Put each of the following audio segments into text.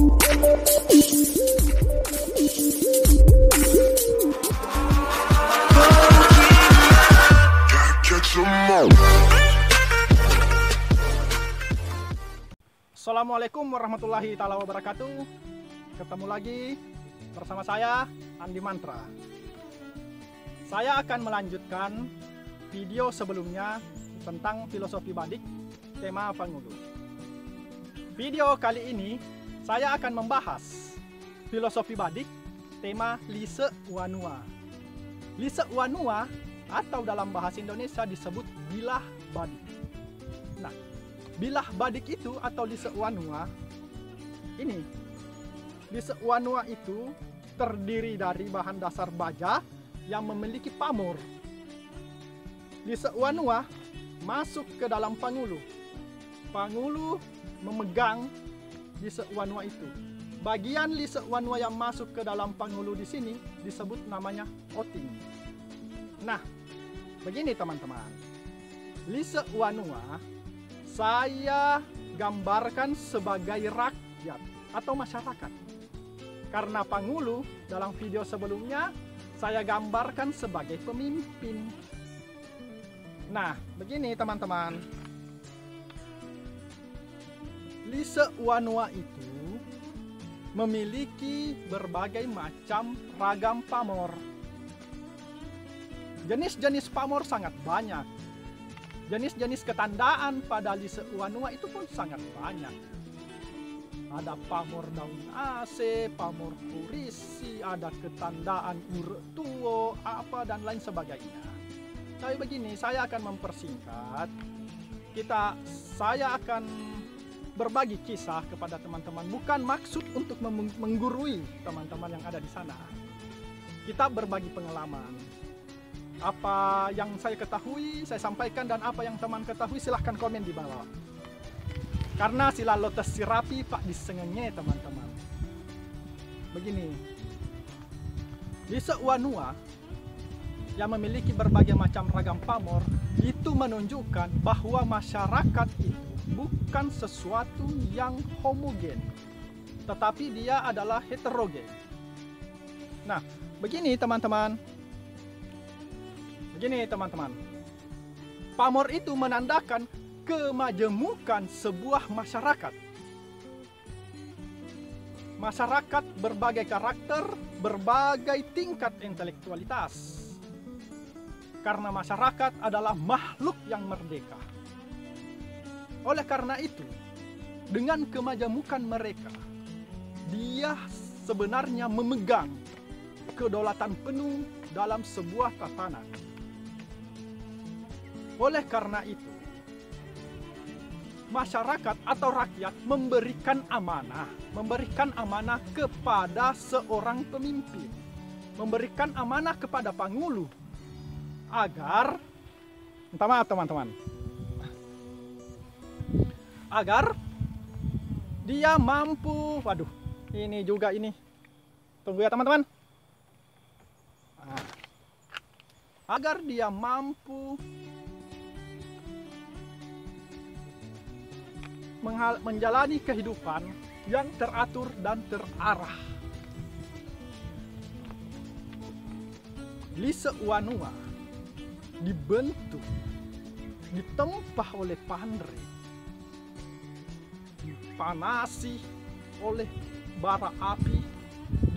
Assalamualaikum warahmatullahi taala wabarakatuh. Ketemu lagi bersama saya Andi Mantra. Saya akan melanjutkan video sebelumnya tentang filosofi badik, tema Pangulu. Video kali ini saya akan membahas filosofi badik, tema Lise Wanua. Lise Wanua atau dalam bahasa Indonesia disebut bilah badik. Nah, bilah badik itu atau Lise Wanua ini, Lise Wanua itu terdiri dari bahan dasar baja yang memiliki pamor. Lise Wanua masuk ke dalam Pangulu. Pangulu memegang Lise Wanua itu. Bagian Lise Wanua yang masuk ke dalam Pangulu di sini disebut namanya outing. Nah, begini teman-teman. Lise Wanua saya gambarkan sebagai rakyat atau masyarakat. Karena Pangulu dalam video sebelumnya saya gambarkan sebagai pemimpin. Nah, begini teman-teman. Lise Wanua itu memiliki berbagai macam ragam pamor. Jenis-jenis pamor sangat banyak. Jenis-jenis ketandaan pada Lise Wanua itu pun sangat banyak. Ada pamor daun AC, pamor kurisi, ada ketandaan urut tuo, apa dan lain sebagainya. Tapi begini, saya akan mempersingkat. Saya akan berbagi kisah kepada teman-teman. Bukan maksud untuk menggurui teman-teman yang ada di sana. Kita berbagi pengalaman. Apa yang saya ketahui, saya sampaikan, dan apa yang teman ketahui silahkan komen di bawah. Karena sila lotes sirapi pak disengenge teman-teman. Begini, Lise Wanua yang memiliki berbagai macam ragam pamor itu menunjukkan bahwa masyarakat itu bukan sesuatu yang homogen, tetapi dia adalah heterogen. Nah, begini teman-teman. Pamor itu menandakan kemajemukan sebuah masyarakat. Masyarakat berbagai karakter, berbagai tingkat intelektualitas. Karena masyarakat adalah makhluk yang merdeka. Oleh karena itu, dengan kemajemukan mereka, dia sebenarnya memegang kedaulatan penuh dalam sebuah tatanan. Oleh karena itu, masyarakat atau rakyat memberikan amanah kepada seorang pemimpin, memberikan amanah kepada Pangulu agar, minta maaf teman-teman, agar dia mampu, ini juga ini, tunggu ya teman-teman, agar dia mampu menjalani kehidupan yang teratur dan terarah. Lise Wanua dibentuk, ditempah oleh Pandre, dipanasi oleh bara api,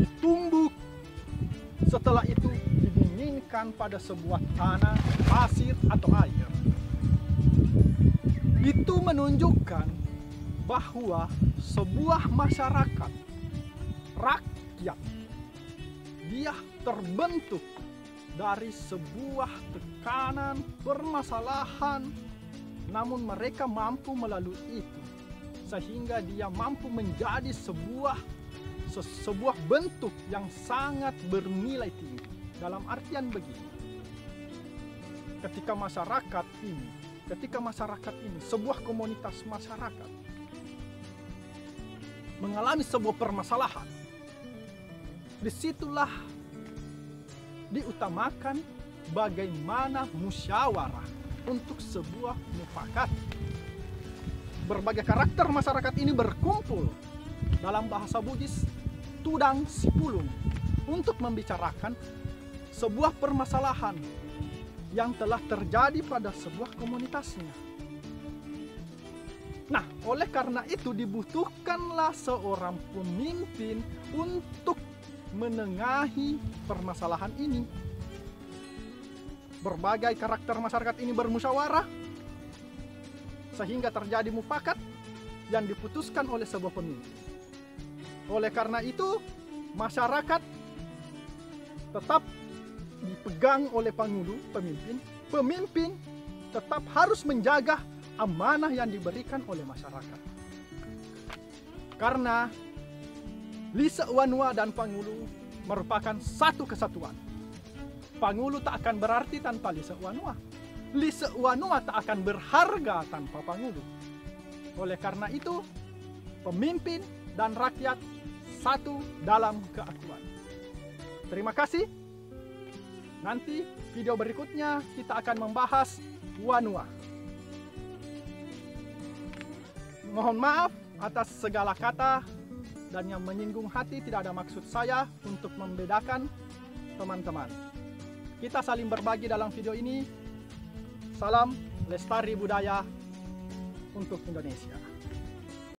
ditumbuk, setelah itu didinginkan pada sebuah tanah, pasir atau air. Itu menunjukkan bahwa sebuah masyarakat, rakyat, dia terbentuk dari sebuah tekanan, permasalahan, namun mereka mampu melalui itu, sehingga dia mampu menjadi sebuah bentuk yang sangat bernilai tinggi. Dalam artian begini, ketika masyarakat ini, sebuah komunitas masyarakat mengalami sebuah permasalahan, disitulah diutamakan bagaimana musyawarah untuk sebuah mufakat. Berbagai karakter masyarakat ini berkumpul dalam bahasa Bugis tudang sipulung, untuk membicarakan sebuah permasalahan yang telah terjadi pada sebuah komunitasnya. Nah, oleh karena itu dibutuhkanlah seorang pemimpin untuk menengahi permasalahan ini. Berbagai karakter masyarakat ini bermusyawarah sehingga terjadi mufakat yang diputuskan oleh sebuah pemimpin. Oleh karena itu, masyarakat tetap dipegang oleh pangulu, pemimpin. Pemimpin tetap harus menjaga amanah yang diberikan oleh masyarakat. Karena Lise Wanua dan Pangulu merupakan satu kesatuan. Pangulu tak akan berarti tanpa Lise Wanua. Lise Wanua tak akan berharga tanpa Pangulu. Oleh karena itu, pemimpin dan rakyat satu dalam keakuan. Terima kasih. Nanti video berikutnya kita akan membahas Wanua. Mohon maaf atas segala kata dan yang menyinggung hati. Tidak ada maksud saya untuk membedakan teman-teman. Kita saling berbagi dalam video ini. Salam lestari budaya untuk Indonesia.